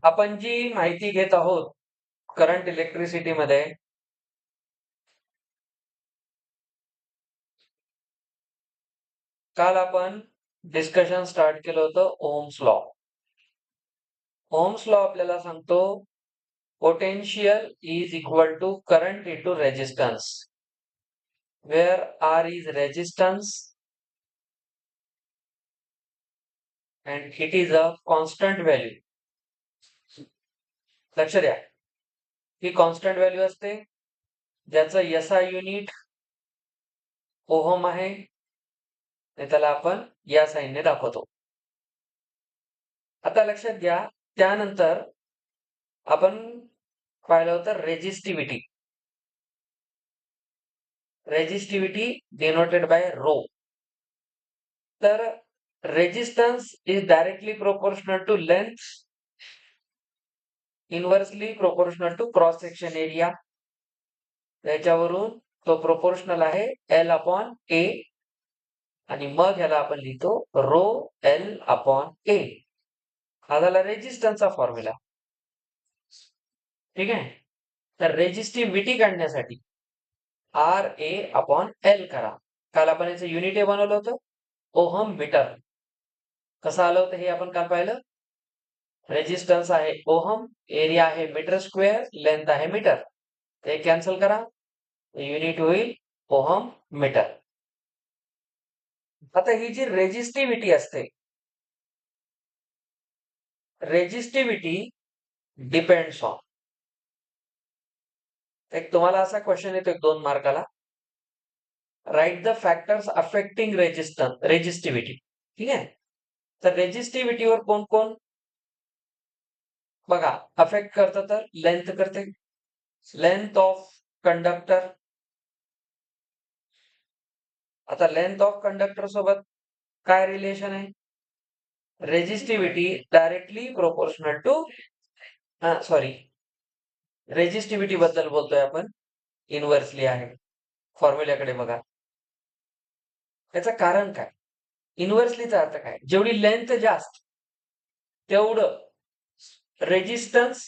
आपण जी माहिती घेत आहोत करंट इलेक्ट्रिसिटी मध्ये, काल आपण डिस्कशन स्टार्ट केलं होतं ओम्स लॉ. ओम्स लॉ आपल्याला सांगतो potential is equal to current into resistance, where R is resistance and it is a constant value. लक्ष द्या, ही कॉन्स्टंट व्हॅल्यू असते ज्याचं एसआय युनिट ओहम आहे, त्याला आपण या साइनने दाखवतो. आता लक्षात घ्या, त्यानंतर आपण पाहिलं होतं resistivity. Resistivity denoted by rho. तर resistance is directly proportional to length, inversely proportional to cross section area. त्याच्यावरून तो प्रोपोर्शनल आहे एल अपॉन ए, आणि मग ह्याला आपण लिहितो रो एल अपॉन ए. हा झाला रेजिस्टन्सचा फॉर्म्युला. ठीक आहे. तर रेजिस्टिव्हिटी काढण्यासाठी आर ए अपॉन एल करा. काल आपण याचं युनिट ए बनवलं होतं ओहम मीटर. कसं आलं होतं हे आपण काल पाहिलं. रेजिस्टन्स आहे ओहम, एरिया आहे मीटर स्क्वेअर, लेंथ आहे मीटर. ते कॅन्सल करा, युनिट होईल ओहम मीटर. आता ही जी रेजिस्टिव्हिटी असते, रेजिस्टिव्हिटी डिपेंड्स ऑन, एक तुम्हाला असा क्वेश्चन येतो 2 मार्काला, write the factors affecting resistivity. ठीक आहे. तर रेजिस्टिव्हिटीवर कोण कोण बघा अफेक्ट करतं, तर लेंथ करते, लेंथ ऑफ कंडक्टर. आता लेंथ ऑफ कंडक्टर सोबत काय रिलेशन आहे, resistivity directly proportional to, sorry, resistivity बद्दल बोलतोय आपण, इनव्हर्सली आहे. फॉर्म्युल्याकडे बघा, त्याचं कारण काय, इनव्हर्सलीचा अर्थ काय, जेवढी लेंथ जास्त तेवढं रेजिस्टन्स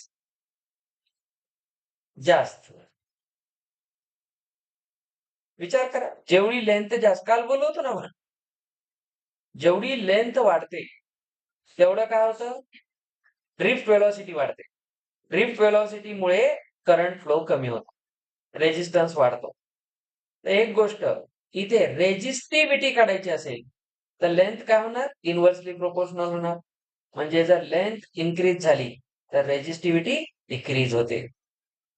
जास्त. विचार करा, जेवढी लेंथ जास्त, काल बोललो होतो ना आपण, जेवढी लेंथ वाढते तेवढं काय होतं, ड्रिफ्ट वेलॉसिटी वाढते. ड्रिफ्ट वेलॉसिटीमुळे करंट फ्लो कमी होतो, रेजिस्टन्स वाढतो. तर एक गोष्ट, इथे रेजिस्टिव्हिटी काढायची असेल तर लेंथ काय होणार, इनव्हर्सली प्रोपोर्शनल होणार. म्हणजे जर लेंथ इन्क्रीज झाली तर रेजिस्टिव्हिटी डिक्रीज होते.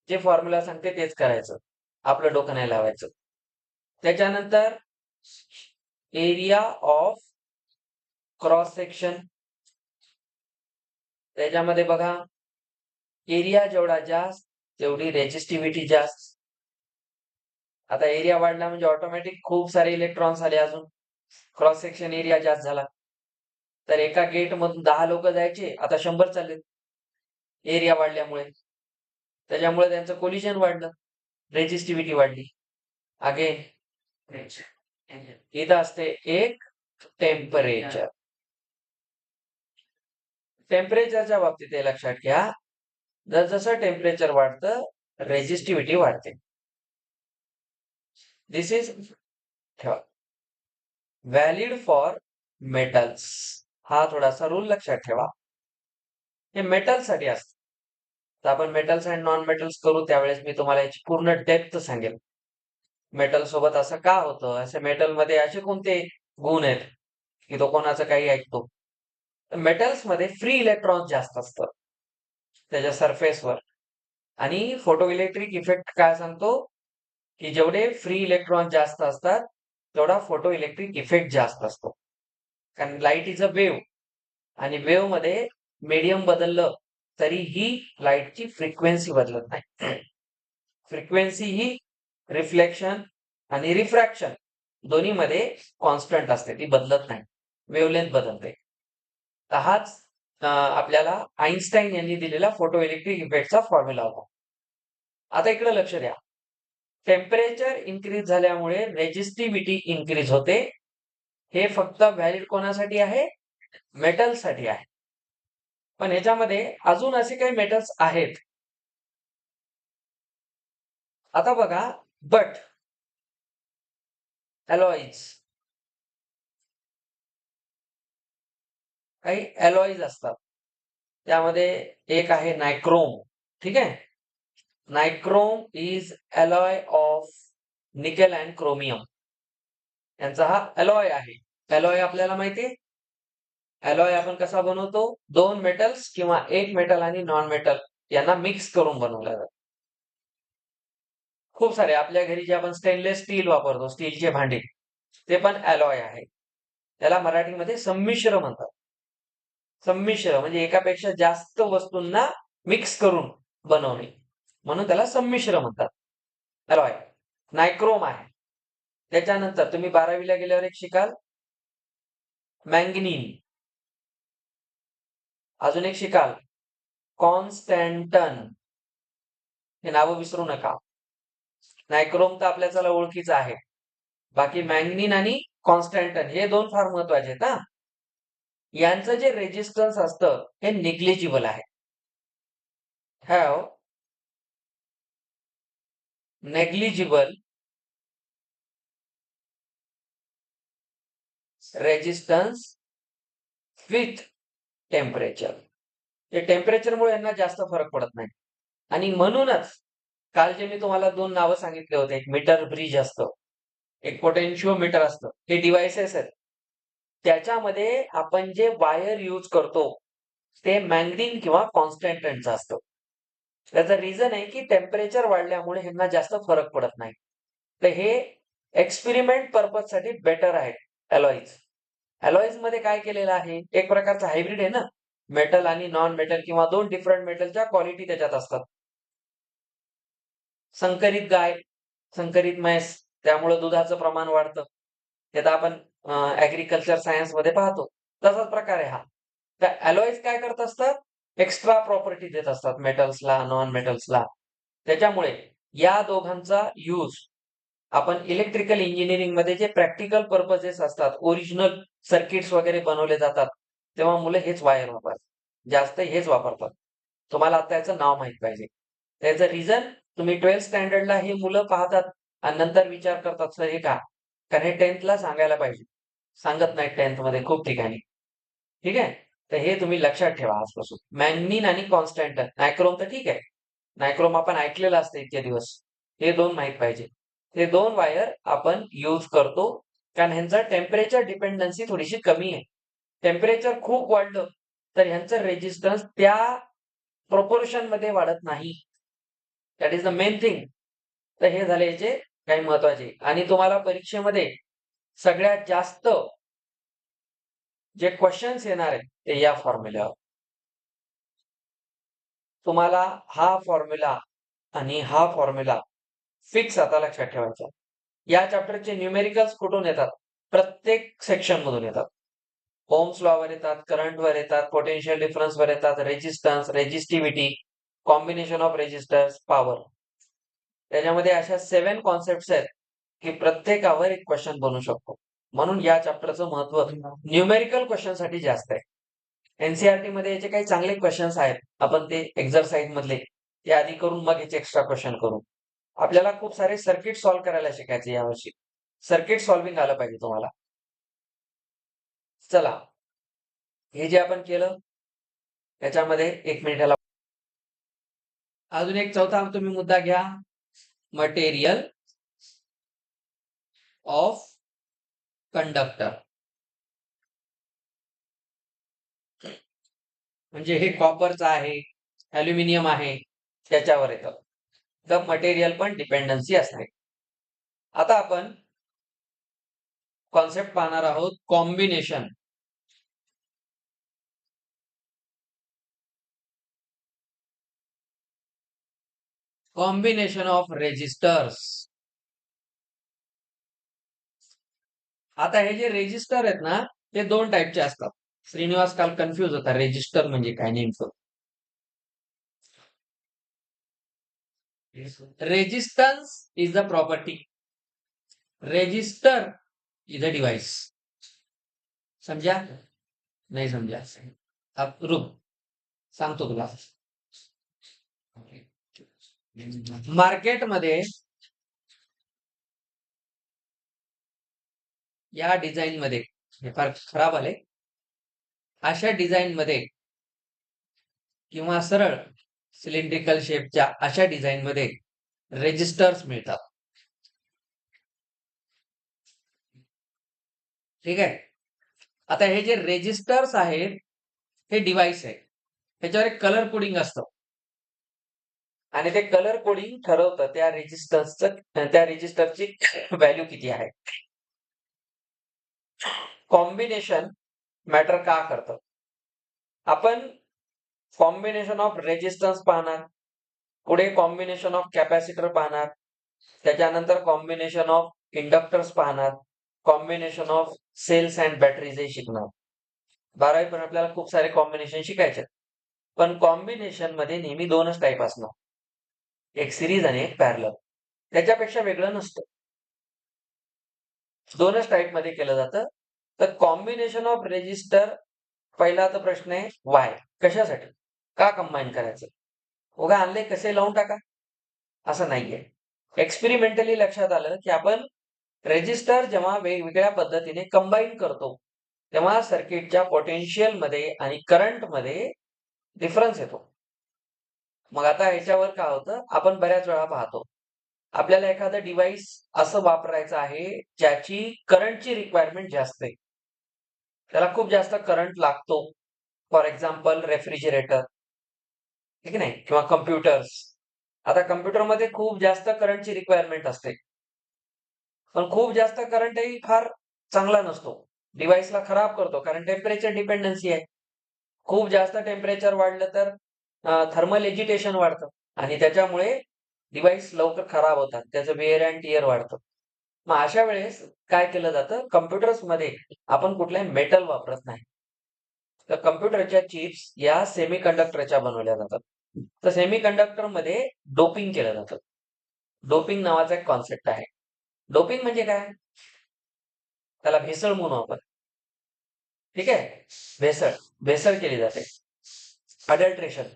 जे फॉर्म्युला सांगते तेच करायचं, आपलं डोकं नाही लावायचं. त्याच्यानंतर एरिया ऑफ क्रॉस सेक्शन, त्याच्यामध्ये बघा एरिया जेवढा जास्त तेवढी रेजिस्टिव्हिटी जास्त. आता एरिया वाढला म्हणजे ऑटोमॅटिक खूप सारे इलेक्ट्रॉन्स आले, अजून क्रॉस सेक्शन एरिया जास्त झाला. तर एका गेट मधून 10 लोक जायचे, आता 100 चालले, एरिया वाढल्यामुळे. त्याच्यामुळे त्यांचं कोलिजन वाढलं, रेजिस्टिव्हिटी वाढली. अगेन इथं असते एक टेम्परेचर. टेम्परेचरच्या बाबतीत हे लक्षात घ्या, जसं टेम्परेचर वाढतं रेजिस्टिव्हिटी वाढते. दिस इज ठेवा व्हॅलिड फॉर मेटल्स. हा थोडासा रूल लक्षात ठेवा, हे मेटल साठी असतं. तर आपण मेटल्स अँड नॉन मेटल्स करू, त्यावेळेस मी तुम्हाला याची पूर्ण डेप्थ सांगेल. मेटल सोबत असं का होतं, असे मेटल मध्ये असे कोणते गुण आहेत की तो कोणाचं काही ऐकतो. मेटल्स मध्ये फ्री इलेक्ट्रॉन जास्त असतं त्याच्या सरफेसवर, आणि फोटो इलेक्ट्रिक इफेक्ट काय सांगतो की जेवढे फ्री इलेक्ट्रॉन जास्त असतात तेवढा फोटो इलेक्ट्रिक इफेक्ट जास्त असतो. कारण लाईट इज अ वेव्ह, आणि वेव्ह मध्ये मीडियम बदललं तरीही लाईटची फ्रिक्वेन्सी बदलत नाही. फ्रिक्वेन्सी ही रिफ्लेक्शन आणि रिफ्रॅक्शन दोन्ही मध्ये कॉन्स्टंट असते, ती बदलत नाही, वेव्हलेंथ बदलते. तर हाच आपल्याला आईन्स्टाईन यांनी दिलेला फोटो इलेक्ट्रिक इफेक्टचा फॉर्म्युला होता. आता इकडे लक्ष द्या, टेम्परेचर इन्क्रीज झाल्यामुळे रेजिस्टिव्हिटी इन्क्रीज होते. हे फक्त व्हॅलिड कोणासाठी आहे, मेटलसाठी आहे. पण ह्याच्यामध्ये अजून असे काही मेटल्स आहेत. आता बघा, बट अलॉईज, काही अलॉईज असतात. त्यामध्ये एक आहे नायक्रोम. ठीक आहे. Nichrome is alloy of nickel and chromium. यांचा हा अलॉय आहे. अलॉय आपल्याला माहिती आहे. अलॉय आपण कसा बनवतो? दोन मेटल्स किंवा एक मेटल आणि नॉन मेटल यांना मिक्स करून बनवला जातं. खूप सारे आपल्या घरी जे आपण स्टेनलेस स्टील वापरतो, स्टीलचे भांडे, ते पण अलॉय आहे. त्याला मराठीमध्ये संमिश्र म्हणतात. संमिश्र म्हणजे एकापेक्षा जास्त वस्तूंना मिक्स करून बनवणे, म्हणून त्याला संमिश्र म्हणतात. अलॉय. नायक्रोम आहे. त्याच्यानंतर तुम्ही 12वीला गेल्यावर एक शिकाल, मॅंगनीन. अजून एक शिकाल, कॉन्स्टॅन्टन. हे नावं विसरू नका. नायक्रोम तर आपल्या चला ओळखीचं आहे. बाकी मॅंगनीन आणि कॉन्स्टॅन्टन हे दोन फार महत्वाचे आहेत हा. यांचं जे रेजिस्टन्स असतं हे निग्लिजिबल आहे. Have negligible resistance with temperature. हे टेम्परेचरमुळे यांना जास्त फरक पडत नाही. आणि म्हणूनच काल जे मी तुम्हाला दोन नावं सांगितले होते, एक मीटर ब्रिज असतं, एक पोटेन्शिओमीटर असतं, हे डिव्हाइसेस आहेत. त्याच्यामध्ये आपण जे वायर यूज करतो ते मॅंगनीन किंवा कॉन्स्टॅन्टनचं असतं. त्याचं रिझन आहे की टेम्परेचर वाढल्यामुळे ह्यांना जास्त फरक पडत नाही. तर हे एक्सपेरिमेंट पर्पज साठी बेटर आहे अलॉईज. अलॉईज मध्ये काय केलेलं आहे, एक प्रकारचा हायब्रिड आहे ना, मेटल आणि नॉन मेटल किंवा दोन डिफरंट मेटलच्या क्वालिटी त्याच्यात असतात. संकरित गाय, संकरित म्हैस, त्यामुळे दुधाचं प्रमाण वाढतं. हे तर आपण ऍग्रिकल्चर सायन्स मध्ये पाहतो. तसाच प्रकार आहे हा. तर अलॉईज काय करत असतात, एक्स्ट्रा प्रॉपर्टी देत असतात मेटल्सला, नॉन मेटल्सला. त्याच्यामुळे या दोघांचा यूज आपण इलेक्ट्रिकल इंजिनिअरिंग मध्ये जे प्रॅक्टिकल पर्पजेस असतात, ओरिजिनल सर्किट्स वगैरे बनवले जातात, तेव्हा मुलं हेच वायर वापरतात, जास्त हेच वापरतात. तुम्हाला आता याचं नाव माहित पाहिजे. त्याचं रिझन, तुम्ही 12th स्टँडर्डला हे मुलं पाहतात आणि नंतर विचार करतात सर हे का, कारण हे 10thला सांगायला पाहिजे, सांगत नाही 10th मध्ये खूप ठिकाणी. ठीक आहे. तर हे तुम्ही लक्षात ठेवा आजपासून. मॅंगनीन आणि कॉन्स्टॅन्टन. नायक्रोम तर ठीक आहे, नायक्रोम आपण ऐकलेलं असतं इतके दिवस. हे दोन माहित पाहिजे. हे दोन वायर आपण यूज करतो कारण ह्यांचं टेम्परेचर डिपेंडन्सी थोडीशी कमी आहे. टेम्परेचर खूप वाढलं तर ह्यांचं रेजिस्टन्स त्या प्रोपोर्शन मध्ये वाढत नाही. That is the main thing. तर हे झाले याचे काही महत्वाचे. आणि तुम्हाला परीक्षेमध्ये सगळ्यात जास्त जे क्वेश्चन्स येणार आहेत ते या फॉर्म्युल्यावर. तुम्हाला हा फॉर्म्युला आणि हा फॉर्म्युला फिक्स आता लक्षात ठेवायचा. या चॅप्टरचे न्यूमेरिकल्स कुठून येतात? प्रत्येक सेक्शन मधून येतात. ओम्स लॉ वर येतात, करंट वर येतात, पोटेन्शियल डिफरन्स वर येतात, resistance, resistivity, combination of resistors, power. त्याच्यामध्ये अशा 7 कॉन्सेप्ट आहेत की प्रत्येकावर एक क्वेश्चन बनू शकतो. म्हणून या चॅप्टरचं महत्व न्यूमेरिकल क्वेश्चन साठी जास्त आहे. एनसीईआरटी मध्ये याचे काही चांगले क्वेश्चन्स आहेत, आपण ते एक्झरसाइज मधले ते आधी करून मग याचे एक्स्ट्रा क्वेश्चन करू. आपल्याला खूप सारे सर्किट सॉल्व्ह करायला शिकायचे यावर्षी. सर्किट सॉल्विंग आलं पाहिजे तुम्हाला. चला, हे जे आपण केलं त्याच्यामध्ये 1 मिनिटाला अजून एक चौथा तुम्ही मुद्दा घ्या, मटेरियल ऑफ कंडक्टर. म्हणजे हे कॉपरचं आहे, अल्युमिनियम आहे, त्याच्यावर येतं. तर मटेरियल पण डिपेंडन्सी असते. आता आपण कॉन्सेप्ट पाहणार आहोत, कॉम्बिनेशन. Combination of resistors. आता हे जे रेजिस्टर आहेत ना, ते दोन टाईपचे असतात. श्रीनिवास काल कन्फ्युज होता रेजिस्टर म्हणजे काय नेमकं. Resistance is the property, resistor is a device. समझा? नहीं समझा? अब रुक, सांगतो तुला. मार्केटमध्ये या डिझाईन मध्ये, हे फार खराब आले, अशा डिझाईन मध्ये किंवा सरळ सिलेंड्रिकल शेपच्या अशा डिझाईन मध्ये रेजिस्टर्स मिळतात. ठीक आहे. आता हे जे रेजिस्टर्स आहेत हे डिव्हाइस आहे, त्याच्यावर एक कलर कोडिंग असतं आणि ते कलर कोडिंग ठरवतं त्या रेजिस्टरची व्हॅल्यू किती आहे. कॉम्बिनेशन मॅटर का करतं? आपण कॉम्बिनेशन ऑफ रेजिस्टन्स पाहणार, पुढे कॉम्बिनेशन ऑफ कॅपॅसिटर पाहणार, त्याच्यानंतर कॉम्बिनेशन ऑफ इंडक्टर्स पाहणार, combination of cells and batteries हे शिकणार. 12वी पण आपल्याला खूप सारे कॉम्बिनेशन शिकायचे, पण कॉम्बिनेशन मध्ये नेहमी दोनच टाईप असणार, एक सिरीज आणि एक पॅरलल. त्याच्यापेक्षा वेगळं नसतं, दोनच टाईप मध्ये केलं जातं. तर कॉम्बिनेशन ऑफ रेजिस्टर, पहिला तर प्रश्न आहे वाय, कशासाठी, का कंबाईन करायचं? उगा आणले कसे लावून टाका असं नाहीये. एक्सपेरिमेंटली लक्षात आलं की आपण रेजिस्टर जेव्हा वेगवेगळ्या पद्धतीने कंबाईन करतो तेव्हा सर्किटच्या पोटेन्शियल मध्ये आणि करंट मध्ये डिफरन्स येतो. मग आता ह्याच्यावर काय होतं, आपण बऱ्याच वेळा पाहतो आपल्याला एखादं डिव्हाइस असं वापरायचं आहे ज्याची करंटची रिक्वायरमेंट जास्त आहे, त्याला खूप जास्त करंट लागतो. फॉर एक्झाम्पल रेफ्रिजरेटर, ठीक नाही, किंवा कम्प्युटर्स. आता कम्प्युटरमध्ये खूप जास्त करंटची रिक्वायरमेंट असते, पण खूप जास्त करंटही फार चांगला नसतो, डिव्हाइसला खराब करतो, कारण टेम्परेचर डिपेंडन्सी आहे. खूप जास्त टेम्परेचर वाढलं तर थर्मल एजिटेशन वाढतं आणि त्याच्यामुळे डिव्हाइस लवकर खराब होतात, त्याचं वेअर अँड टिअर वाढतं. मग अशा वेळेस काय केलं जातं, कम्प्युटर्स मध्ये आपण कुठलाही मेटल वापरत नाही. तर कम्प्युटरच्या चिप्स या सेमी कंडक्टरच्या बनवल्या जातात. तर सेमी कंडक्टर मध्ये डोपिंग केलं जातं. डोपिंग नावाचा एक कॉन्सेप्ट आहे. डोपिंग म्हणजे काय, त्याला भेसळ म्हणू आपण. ठीक आहे, भेसळ, भेसळ केली जाते, अडल्ट्रेशन.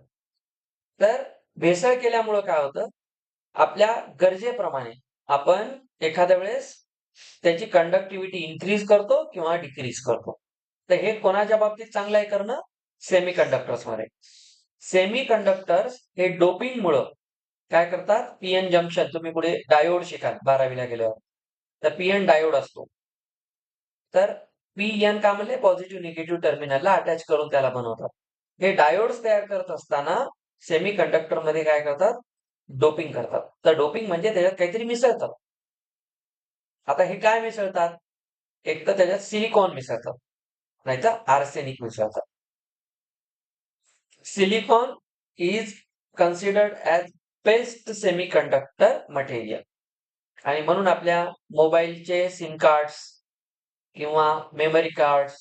तर भेसळ केल्यामुळं काय होतं, आपल्या गरजेप्रमाणे आपण एखाद्या वेळेस त्याची कंडक्टिव्हिटी इन्क्रीज करतो किंवा डिक्रीज करतो. तर हे कोणाच्या बाबतीत चांगलं आहे करणं, सेमी कंडक्टर्स मध्ये. सेमी कंडक्टर्स हे डोपिंग मुळे काय करतात, पीएन जंक्शन, तुम्ही पुढे डायोड शिकाल 12वीला गेल्यावर, तर पीएन डायोड असतो. तर पीएन का म्हणले, पॉझिटिव्ह निगेटिव्ह टर्मिनलला अटॅच करून त्याला बनवतात. हे डायोड्स तयार करत असताना सेमी कंडक्टर मध्ये काय करतात, डोपिंग करतात. तर डोपिंग म्हणजे त्याच्यात काहीतरी मिसळतात. आता हे काय मिसळतात, एक तर त्याच्यात सिलिकॉन मिसळतात, नाहीतर आर्सेनिक मिसळतात. Silicon is considered as best semiconductor material, आणि म्हणून आपल्या मोबाईलचे सिम कार्ड्स किंवा मेमरी कार्ड्स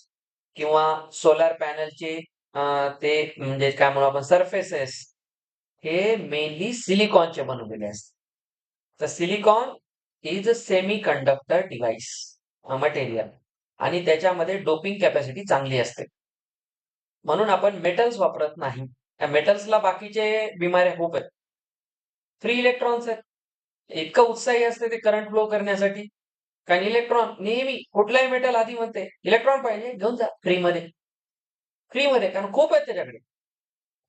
किंवा सोलार पॅनलचे ते म्हणजे काय म्हणू आपण सरफेसेस, हे मेनली सिलिकॉनचे बनवलेले असतात. तर silicon is a semi conductor device material, आणि त्याच्यामध्ये डोपिंग कॅपॅसिटी चांगली असते, म्हणून आपण मेटल्स वापरत नाही. त्या मेटल्सला बाकीचे बिमाऱ्या खूप आहेत. फ्री इलेक्ट्रॉन्स आहेत, इतकं उत्साही असते ते करंट फ्लो करण्यासाठी. कारण इलेक्ट्रॉन नेहमी, कुठलाही मेटल आधी म्हणते इलेक्ट्रॉन पाहिजे घेऊन जा फ्रीमध्ये, फ्रीमध्ये, कारण खूप आहेत त्याच्याकडे.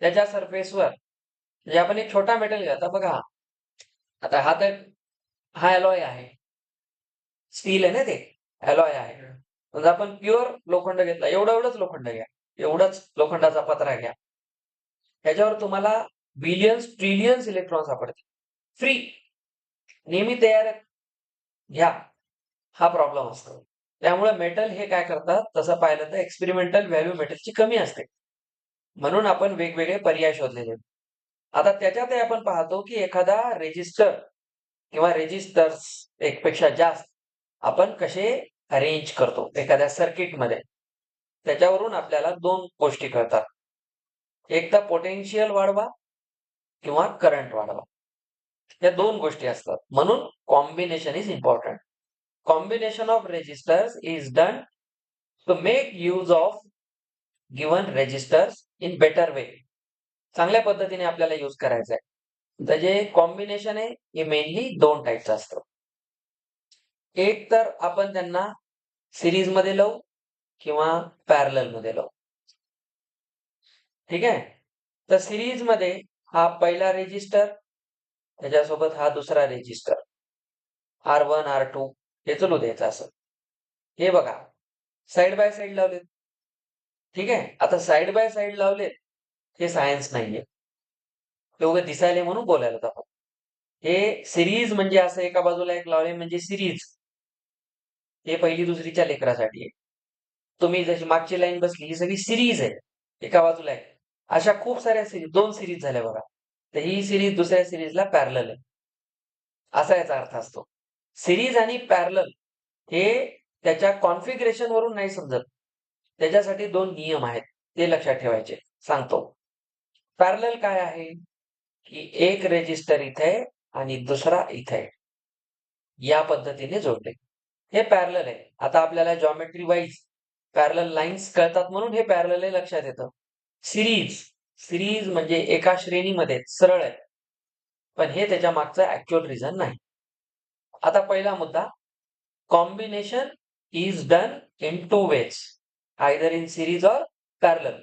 त्याच्या सरफेसवर म्हणजे आपण एक छोटा मेटल घ्या बघा, आता हा तर हा अलॉय आहे, स्टील आहे ना, ते अलॉय आहे. म्हणजे आपण प्युअर लोखंड घेतला, एवढंच लोखंड घ्या, एवढंच लोखंडाचा पत्रा घ्या, ह्याच्यावर तुम्हाला बिलियन्स ट्रिलियन्स इलेक्ट्रॉन सापडतील फ्री, नेहमी तयार आहेत, घ्या. हा प्रॉब्लेम असतो. त्यामुळे मेटल हे काय करतात, तसं पाहिलं तर एक्सपेरिमेंटल व्हॅल्यू मेटलची कमी असते, म्हणून आपण वेगवेगळे पर्याय शोधलेले. आता त्याच्यातही आपण पाहतो की एखादा रेजिस्टर किंवा रेजिस्टर्स एकपेक्षा जास्त आपण कसे अरेंज करतो एखाद्या सर्किटमध्ये, त्याच्यावरून आपल्याला दोन गोष्टी कळतात. एक तर पोटेन्शियल वाढवा किंवा करंट वाढवा, या दोन गोष्टी असतात. म्हणून combination is important. Combination of resistors is done to make use of given resistors in better way. चांगल्या पद्धतीने आपल्याला यूज करायचं आहे. तर जे कॉम्बिनेशन आहे हे मेनली 2 टाइपचं असतं. एक तर आपण त्यांना सीरीजमध्ये लावू किंवा पॅरललमध्ये लावू. ठीक आहे? तर सीरीजमध्ये हा पहिला रेजिस्टर, त्याच्यासोबत हा दुसरा रेजिस्टर R1, R2 हे चालू द्यायचं असं. हे बघा, साइड बाय साइड लावलेत. ठीक आहे? आता साइड बाय साइड लावलेत, हे सायन्स नाहीये. ते उगाच दिसायले म्हणून बोलायला आपण. हे सीरीज म्हणजे असं एका बाजूला एक लावले म्हणजे सीरीज. हे पहिली दुसरीच्या लेकरासाठी आहे. तुम्ही जशी मागची लाईन बसली ही सगळी सीरीज आहे. एका बाजूला आहे. अशा खूप साऱ्या सीरीज 2 सीरीज झाल्या बघा. तर ही सीरीज दुसऱ्या सीरीजला पॅरलल आहे. असा याचा अर्थ असतो. सीरीज आणि पॅरलल हे त्याच्या कॉन्फिगरेशन वरून नाही समजत. त्याच्यासाठी 2 नियम आहेत. ते लक्षात ठेवायचे. सांगतो. पॅरलल काय आहे? की एक रेजिस्टर इथे आहे आणि दुसरा इथे आहे. या पद्धतीने जोडले. हे पॅरलल आहे. आता आपल्याला जॉमेट्री वाईज पॅरलल लाईन्स कळतात म्हणून हे पॅरलल आहे लक्षात येतं. सीरीज, सीरीज म्हणजे एका श्रेणीमध्ये सरळ आहे. पण हे त्याच्या मागचं ऍक्च्युअल रिझन नाही. आता पहिला मुद्दा, combination is done in 2 ways, either in series और पॅरलल.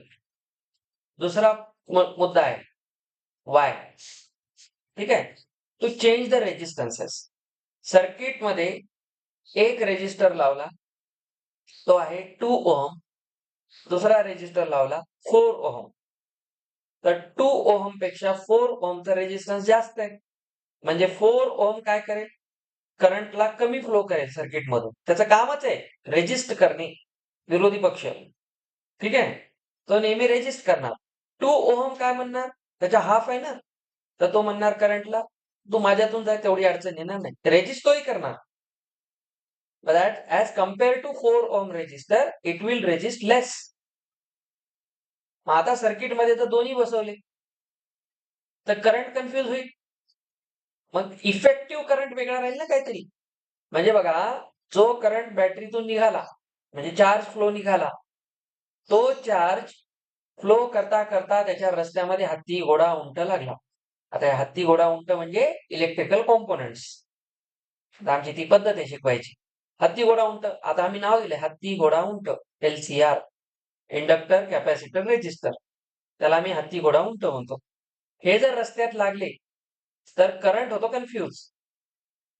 दुसरा मुद्दा आहे वाय. ठीक आहे? To change the resistances. सर्किटमध्ये एक रेजिस्टर लावला, तो आहे 2 ओहम. दुसरा रेजिस्टर लावला 4 ओहम. तर 2 ओहम पेक्षा 4 ओहमचा रेजिस्टन्स जास्त आहे. म्हणजे 4 ओहम काय करेल? करंटला कमी फ्लो करेल सर्किटमधून. त्याचं कामच आहे रेजिस्ट करणे, विरोधी पक्ष. ठीक आहे? तो नेहमी रेजिस्ट करणार. 2 ओहम काय म्हणणार? त्याच्या हाफ आहे ना, तर तो म्हणणार करंटला तू माझ्यातून जाय, तेवढी अडचण येणार नाही. रेजिस्ट तोही करणार. But that as compared to 4 ohm resistor, it will resist less. मग आता सर्किटमध्ये तर दोन्ही बसवले, तर करंट कन्फ्यूज होईल. मग इफेक्टिव्ह करंट वेगळा राहील ना काहीतरी. म्हणजे बघा, जो करंट बॅटरीतून निघाला म्हणजे चार्ज फ्लो निघाला, तो चार्ज फ्लो करता करता त्याच्या रस्त्यामध्ये हत्ती घोडा उंट लागला. आता हत्ती घोडा उंट म्हणजे इलेक्ट्रिकल कॉम्पोनंट्स. आमची ती पद्धत आहे शिकवायची. हत्ती घोडा उंट, आता आम्ही नाव दिले हत्ती घोडा उंट, LCR, इंडक्टर कॅपॅसिटर रेजिस्टर. त्याला आम्ही हत्ती घोडा उंट म्हणतो. हे जर रस्त्यात लागले तर करंट होतो कन्फ्यूज.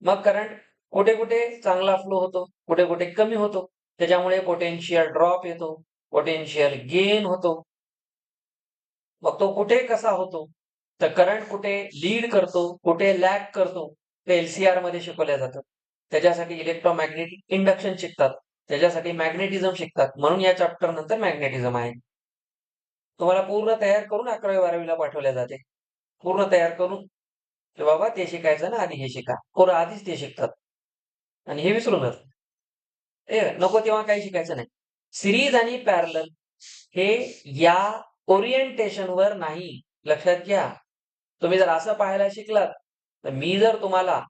मग करंट कुठे कुठे चांगला फ्लो होतो, कुठे कुठे कमी होतो. त्याच्यामुळे पोटेन्शियल ड्रॉप येतो, पोटेन्शियल गेन होतो. मग तो कुठे कसा होतो? तर करंट कुठे लीड करतो, कुठे लॅग करतो, ते LCR मध्ये शिकवल्या जातं. त्याच्यासाठी इलेक्ट्रोमॅग्नेटिक इंडक्शन शिकतात. त्याच्यासाठी मॅग्नेटिझम शिकतात. म्हणून या चॅप्टर नंतर मॅग्नेटिझम आहे. तुम्हाला पूर्ण तयार करून 11वी-12वीला पाठवल्या जाते. पूर्ण तयार करून, की बाबा ते शिकायचं ना, आधी हे शिका. पोरं आधीच ते शिकतात. आणि हे विसरूनच. नको तेव्हा काही शिकायचं नाही. सिरीज आणि पॅरलल हे या ओरिएंटेशनवर नाही. लक्षात घ्या. तुम्ही जर असं पाहायला शिकलात, तर मी जर तुम्हाला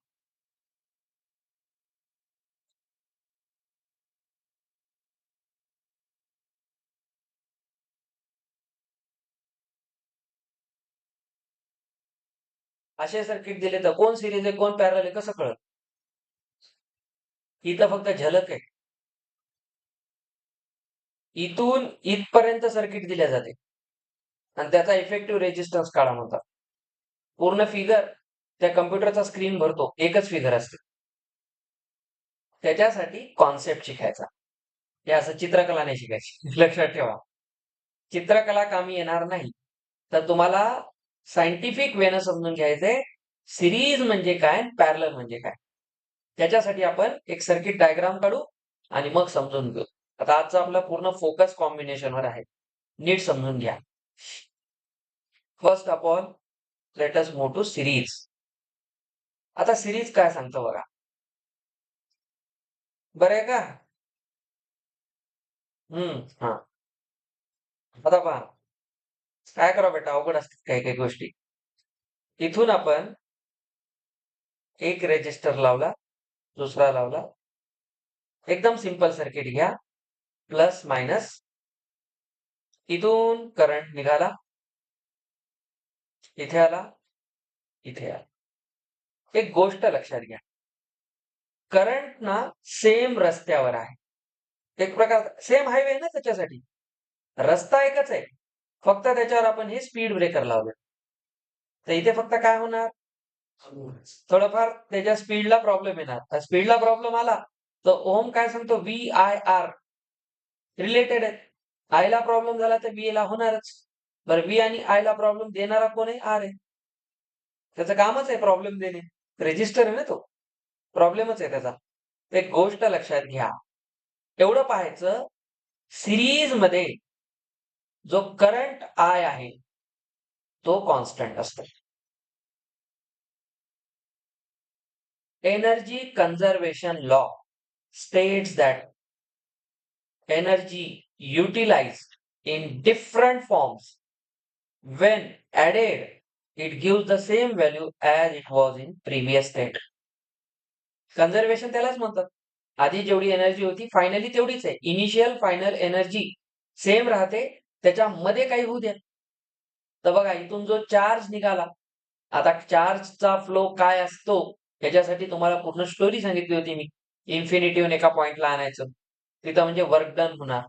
असे सर्किट दिले तर कोण सिरीज आहे कोण पॅरलल आहे कसं कळत? इथं फक्त झलक आहे. इथून इथपर्यंत सर्किट दिल्या जाते आणि त्याचा इफेक्टिव्ह रेजिस्टन्स काढा म्हणतात. पूर्ण फिगर त्या कम्प्युटरचा स्क्रीन भरतो, एकच फिगर असते. त्याच्यासाठी कॉन्सेप्ट शिकायचा. हे असं चित्रकला नाही शिकायची. लक्षात ठेवा. चित्रकला कामी येणार नाही. तर तुम्हाला सायंटिफिक वेनं समजून घ्यायचंय सिरीज म्हणजे काय, पॅरलल म्हणजे काय. त्याच्यासाठी आपण एक सर्किट डायग्राम काढू आणि मग समजून घेऊ. आता आजचा आपला पूर्ण फोकस कॉम्बिनेशनवर आहे. नीट समजून घ्या. First of all let us move to series. आता सिरीज काय सांगतो बघा. बरं आहे का? हा. आता पहा, काय करा बेटा, अवघड असतात काही काही गोष्टी. इथून आपण एक रेजिस्टर लावला, दुसरा लावला. एकदम सिंपल सर्किट घ्या. Plus minus. इथून करंट निघाला, इथे आला, इथे आला. एक गोष्ट लक्षात घ्या. करंट ना सेम रस्त्यावर आहे. एक प्रकार सेम हायवे ना त्याच्यासाठी. रस्ता एकच आहे. फक्त त्याच्यावर आपण हे स्पीड ब्रेकर लावले. तर इथे फक्त काय होणार? थोडंफार त्याच्या स्पीडला प्रॉब्लेम येणार. स्पीडला प्रॉब्लेम आला तर ओम काय सांगतो VIR रिलेटेड आहे. आय ला प्रॉब्लेम झाला तर व्ही ला होणारच. बरं व्ही आणि आय ला प्रॉब्लेम देणारा कोण आहे? आर आहे. त्याचं कामच आहे प्रॉब्लेम देणे. रेजिस्टर आहे ना तो. प्रॉब्लेमच आहे त्याचा. एक गोष्ट लक्षात घ्या. एवढं पाहायचं सिरीज मध्ये जो करंट आय आहे तो कॉन्स्टंट असतो. Energy conservation law states that energy utilized in different forms when added it gives the same value as it was in previous state. Conservation त्यालाच म्हणतात. आधी जेवढी एनर्जी होती फायनली तेवढीच आहे. इनिशियल फायनल एनर्जी सेम राहते. त्याच्यामध्ये काही होऊ द्या. तर बघा इथून जो चार्ज निघाला, आता चार्जचा फ्लो काय असतो याच्यासाठी तुम्हाला पूर्ण स्टोरी सांगितली होती मी. इन्फिनिटीहून एका पॉइंटला आणायचं, तिथं म्हणजे वर्क डन होणार.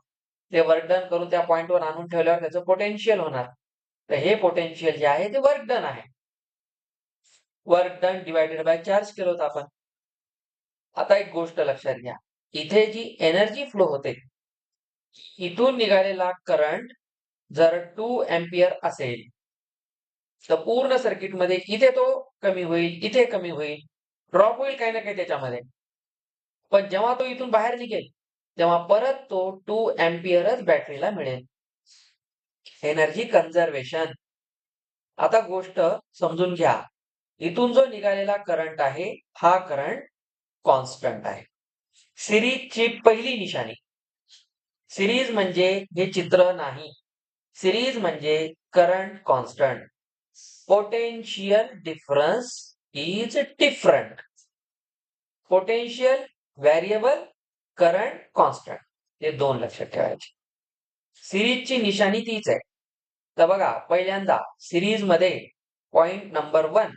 ते वर्क डन करून त्या पॉइंटवर आणून ठेवल्यावर त्याचं पोटेन्शियल होणार. तर हे पोटेन्शियल जे आहे ते वर्क डन आहे. Work done divided by charge केलं होतं आपण. आता एक गोष्ट लक्षात घ्या. इथे जी एनर्जी फ्लो होते, इथून निघालेला करंट जर 2 एम्पियर असेल तर पूर्ण सर्किटमध्ये इथे तो कमी होईल, इथे कमी होईल, ड्रॉप होईल काही ना काही त्याच्यामध्ये. पण जेव्हा तो इथून बाहेर निघेल तेव्हा परत तो 2 एम्पियरच बॅटरीला मिळेल. Energy conservation. आता गोष्ट समजून घ्या. इथून जो निघालेला करंट आहे हा करंट कॉन्स्टंट आहे. सिरीजची पहिली निशाणी. सिरीज म्हणजे हे चित्र नाही. सिरीज म्हणजे current constant. Potential difference is different. Potential variable, current constant. हे दोन लक्षात ठेवायचे. सिरीजची निशाणी तीच आहे. तर बघा पहिल्यांदा सिरीज मध्ये पॉइंट नंबर 1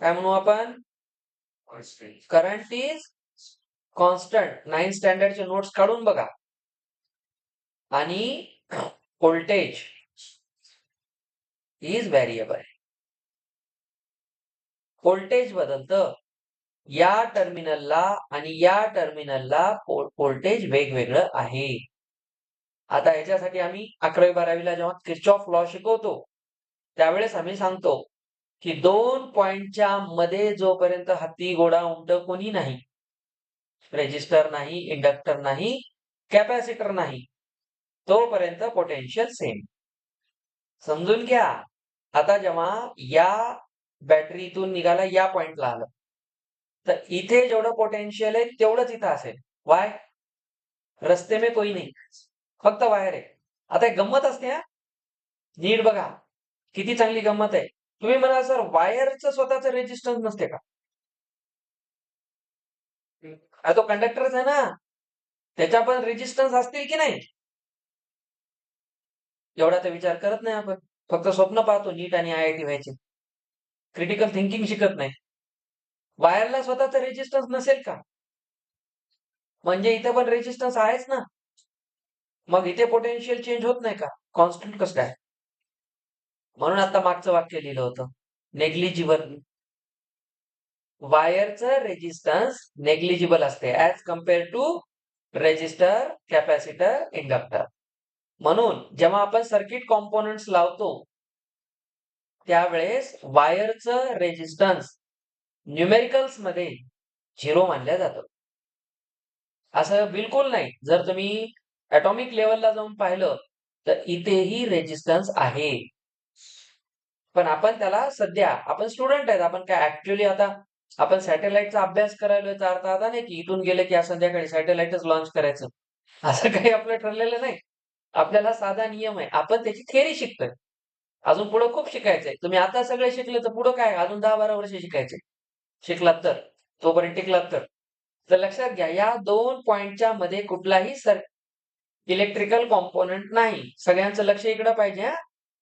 काय म्हणू आपण? Current is constant. 9 स्टँडर्डचे नोट्स काढून बघा. आणि व्होल्टेज इज व्हेरिएबल. व्होल्टेज बदलतं. या टर्मिनलला आणि या टर्मिनलला व्होल्टेज वेगवेगळं आहे. आता याच्यासाठी आम्ही 11वी 12वीला जेव्हा किर्चॉफ लॉ शिकवतो त्यावेळेस आम्ही सांगतो की 2 पॉइंटच्या मध्ये जोपर्यंत हत्ती घोडा उंट कोणी नाही, रेजिस्टर नाही, इंडक्टर नाही, कॅपॅसिटर नाही, तोपर्यंत पोटेन्शियल सेम. समजून घ्या. आता जेव्हा या बॅटरीतून निघाला या पॉइंटला आलं तर इथे जेवढं पोटेन्शियल आहे तेवढंच इथं असेल. वाय? रस्ते में कोई नाही, फक्त वायर आहे. आता एक गंमत असते हा, नीट बघा. किती चांगली गंमत आहे. तुम्ही म्हणा सर वायरचं स्वतःच रेजिस्टन्स नसते का? तो कंडक्टरच आहे ना, त्याच्या पण रेजिस्टन्स असतील की नाही? एवढा तर विचार करत नाही आपण. फक्त स्वप्न पाहतो नीट आणि IIT व्हायचे. क्रिटिकल थिंकिंग शिकत नाही. वायरला स्वतःच रेजिस्टन्स नसेल का? म्हणजे इथे पण रेजिस्टन्स आहेच ना. मग इथे पोटेन्शियल चेंज होत नाही का? कॉन्स्टंट कसं काय? म्हणून आता मागचं वाक्य लिहिलं होतं, नेग्लिजिबल. वायरचं रेजिस्टन्स नेग्लिजिबल असते as compared to resistor, capacitor, inductor. म्हणून जेव्हा आपण सर्किट कॉम्पोनंट्स लावतो त्यावेळेस वायरचं रेजिस्टन्स न्यूमेरिकल्स मध्ये 0 मानलं जातं. असं बिलकुल नाही. जर तुम्ही ऍटॉमिक लेवलला जाऊन पाहिलं तर इथेही रेजिस्टन्स आहे. पण आपण त्याला सध्या आपण स्टुडंट आहेत. आपण काय ऍक्च्युअली आता आपण सॅटेलाइटचा अभ्यास करायला तर अर्थ आता नाही की इथून गेले की आज संध्याकाळी सॅटेलाइटच लॉन्च करायचं. असं काही आपलं ठरलेलं नाही. आपल्याला साधा नियम आहे. आपण त्याची थिअरी शिकतोय. अजून पुढे खूप शिकायचंय. तुम्ही आता सगळे शिकले तर पुढे काय अजून 10-12 वर्ष शिकायचे. शिकलात तर, तोपर्यंत टिकलात तर. तर लक्षात घ्या या 2 पॉइंटच्या मध्ये कुठलाही इलेक्ट्रिकल कॉम्पोनंट नाही. सगळ्यांचं लक्ष इकडे पाहिजे हा.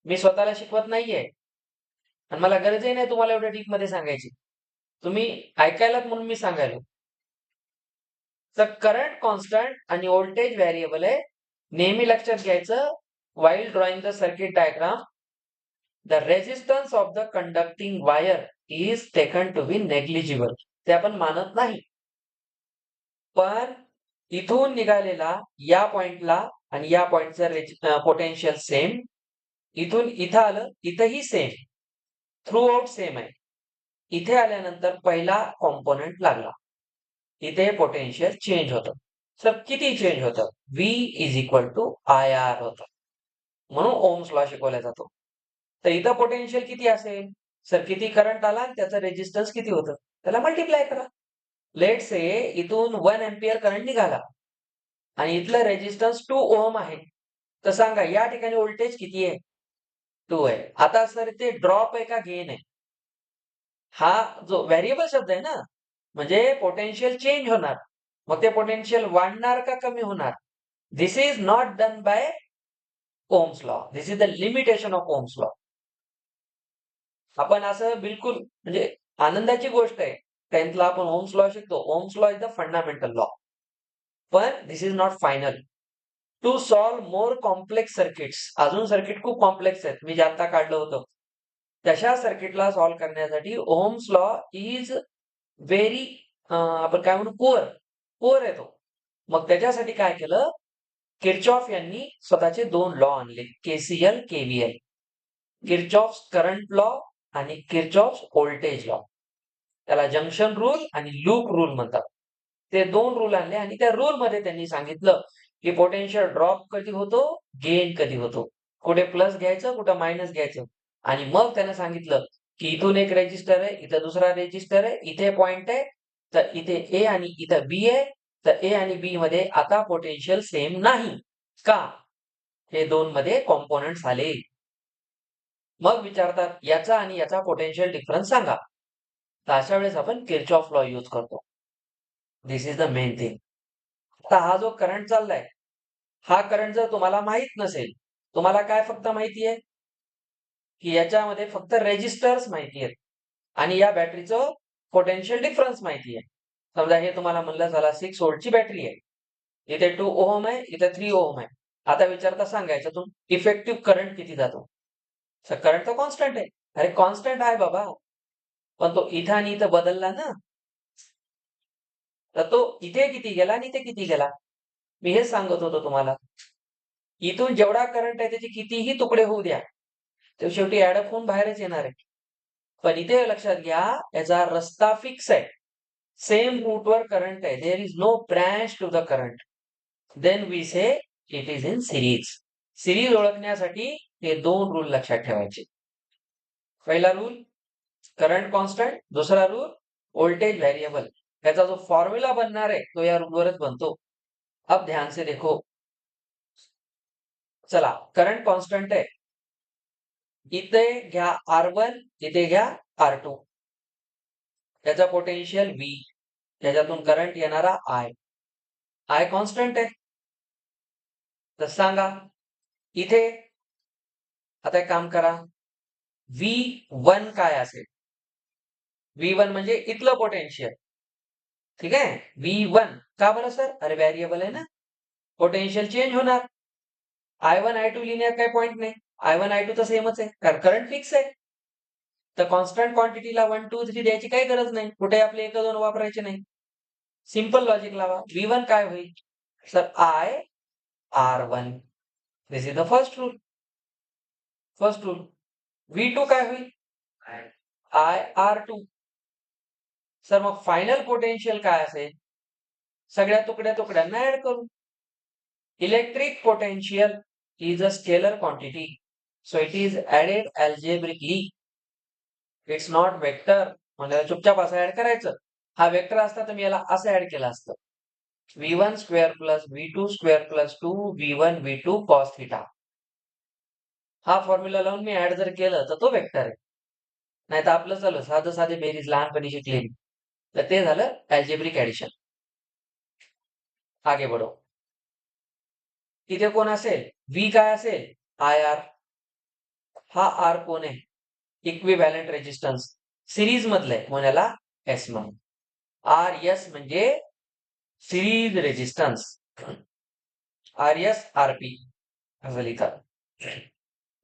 मी स्वतःला शिकवत नाहीये. आणि मला गरजही नाही तुम्हाला एवढ्या डीप मध्ये सांगायची, तुम्ही ऐकायलात म्हणून मी सांगायलो. तर करंट कॉन्स्टंट आणि व्होल्टेज व्हेरिएबल आहे. नेहमी लक्षात घ्यायचं, while drawing the circuit diagram, the resistance of the conducting wire is taken to be negligible. ते आपण मानत नाही. पण इथून निघालेला या पॉइंटला आणि या पॉइंटचा पोटेन्शियल सेम, इथून इथं आलं, इथंही सेम, थ्रू आउट सेम आहे. इथे आल्यानंतर पहिला कॉम्पोनंट लागला, इथे पोटेन्शियल चेंज होतं. सर किती चेंज होतं? V is equal to IR होतं. म्हणून ओम्स लॉ शिकवला जातो. तर इथं पोटेन्शियल किती असेल? सर किती करंट आला आणि त्याचं रेजिस्टन्स किती होतं, त्याला मल्टिप्लाय करा. लेट से इथून 1 एम्पियर करंट निघाला आणि इथलं रेजिस्टन्स 2 ओहम आहे. तर सांगा या ठिकाणी व्होल्टेज किती आहे? 2 आहे. आता सर ते ड्रॉप आहे का गेन आहे? हा जो व्हेरिएबल शब्द आहे ना, म्हणजे पोटेन्शियल चेंज होणार. मग ते पोटेन्शियल वाढणार का कमी होणार? This is not done by Ohm's law. This is the limitation of Ohm's law. आपण असं बिलकुल म्हणजे आनंदाची गोष्ट आहे, 10th ला आपण ओम्स लॉ शिकतो. Ohm's law is the fundamental law, पण this is not final. To solve more complex circuits, अजून सर्किट खूप कॉम्प्लेक्स आहेत, मी जे आता काढलं होतं तशा सर्किटला सॉल्व्ह करण्यासाठी ओम्स लॉ इज व्हेरी आपण काय म्हणू पुअर आहे तो. मग त्याच्यासाठी काय केलं, किर्चॉफ यांनी स्वतःचे 2 लॉ आणले, KCL KVL, Kirchhoff current law आणि किर्चॉफ व्होल्टेज लॉ. त्याला जंक्शन रूल आणि लूप रूल म्हणतात. ते 2 रूल आणले आणि त्या रूल मध्ये त्यांनी सांगितलं की पोटेन्शियल ड्रॉप कधी होतो, गेन कधी होतो, कुठे प्लस घ्यायचं, कुठं मायनस घ्यायचं. आणि मग त्याने सांगितलं की इथून एक रेजिस्टर आहे, इथं दुसरा रेजिस्टर आहे, इथे पॉइंट आहे, तर इथे ए आणि इथं बी आहे. तर ए आणि बी मध्ये आता पोटेन्शियल सेम नाही का? हे 2 मध्ये कॉम्पोनंट्स आले. मग विचारतात याचा आणि याचा पोटेन्शियल डिफरन्स सांगा. तर अशा वेळेस आपण किर्चॉफ लॉ यूज करतो. दिस इज द मेन थिंग. आता हा जो करंट चाललाय, हा करंट जर तुम्हाला माहित नसेल, तुम्हाला काय फक्त माहिती आहे की याच्यामध्ये फक्त रेजिस्टर्स माहिती आहेत आणि या बॅटरीचं पोटेन्शियल डिफरन्स माहिती आहे. समजा हे तुम्हाला म्हणलं झाला 6 व्होल्टची बॅटरी आहे, इथे 2 ओहम आहे, इथे 3 ओहम आहे. आता विचारता सांगा याच्यातून इफेक्टिव्ह करंट किती जातो. करंट तर कॉन्स्टंट आहे. अरे कॉन्स्टंट आहे बाबा, पण तो इथं आणि इथं बदलला ना, तर तो इथे किती गेला आणि इथे किती गेला. मी हेच सांगत होतो तुम्हाला. इथून जेवढा करंट आहे त्याचे कितीही तुकडे होऊ द्या, तो शेवटी ऍडअप होऊन बाहेरच येणार आहे. पण इथे लक्षात घ्या, याचा रस्ता फिक्स आहे, सेम रूटवर करंट आहे, there is no branch to the current. Then we say it is in series. Series ओळखण्यासाठी हे 2 रूल लक्षात ठेवायचे. पहिला रूल करंट कॉन्स्टंट, दूसरा रूल वोल्टेज वेरिएबल. त्याचा जो फॉर्म्युला बनणार आहे तो या रूलवरच बनतो. अब ध्यान से देखो, चला करंट कॉन्स्टंट आहे, इथे घ्या R1, इथे घ्या R2, त्याचा पोटेन्शियल V, त्याच्यातून करंट येणारा I कॉन्स्टंट आहे. तर सांगा इथे, आता एक काम करा, V1 काय असेल? V1 म्हणजे इथलं पोटेन्शियल, ठीक आहे. V1 का बरं सर? अरे व्हेरिएबल आहे ना, पोटेन्शियल चेंज होणार. I1 I2 लिहिण्यात काही पॉइंट नाही, I1 I2 तर सेमच आहे, कारण करंट फिक्स आहे. तर कॉन्स्टंट क्वांटिटीला 1 2 3 द्यायची काही गरज नाही, कुठे आपले 1 2 वापरायचे नाही. सिंपल लॉजिक लावा. V1 काय होईल sir? IR1. This is the first rule. V2 काय होईल? IR2. सर मग फायनल पोटेन्शियल काय असेल? सगळ्या तुकड्यांना ऍड करू. Electric potential is a scalar quantity, so it is added algebraically. It's not vector. म्हणजे चुपचाप असं ऍड करायचं. हा वेक्टर असता तर मी याला असं ऍड केलं असतं, V1 square plus V2 square plus 2 V1 V2 cos theta. हा फॉर्म्युला लावून मी ऍड जर केलं तर तो वेक्टर आहे. नाही तर आपलं चालू साधं साधे बेरीज लहानपणी शिकलेली, तर ते झालं अल्जेब्रिक ऍडिशन. आगे बढो. इथे कोण असेल? V काय असेल? IR. हा R कोण आहे? इक्विव्हॅलंट रेजिस्टन्स सिरीज मधलंय म्हणून याला एस म्हणून. आर एस म्हणजे series resistance, R S R P असं लिहितात.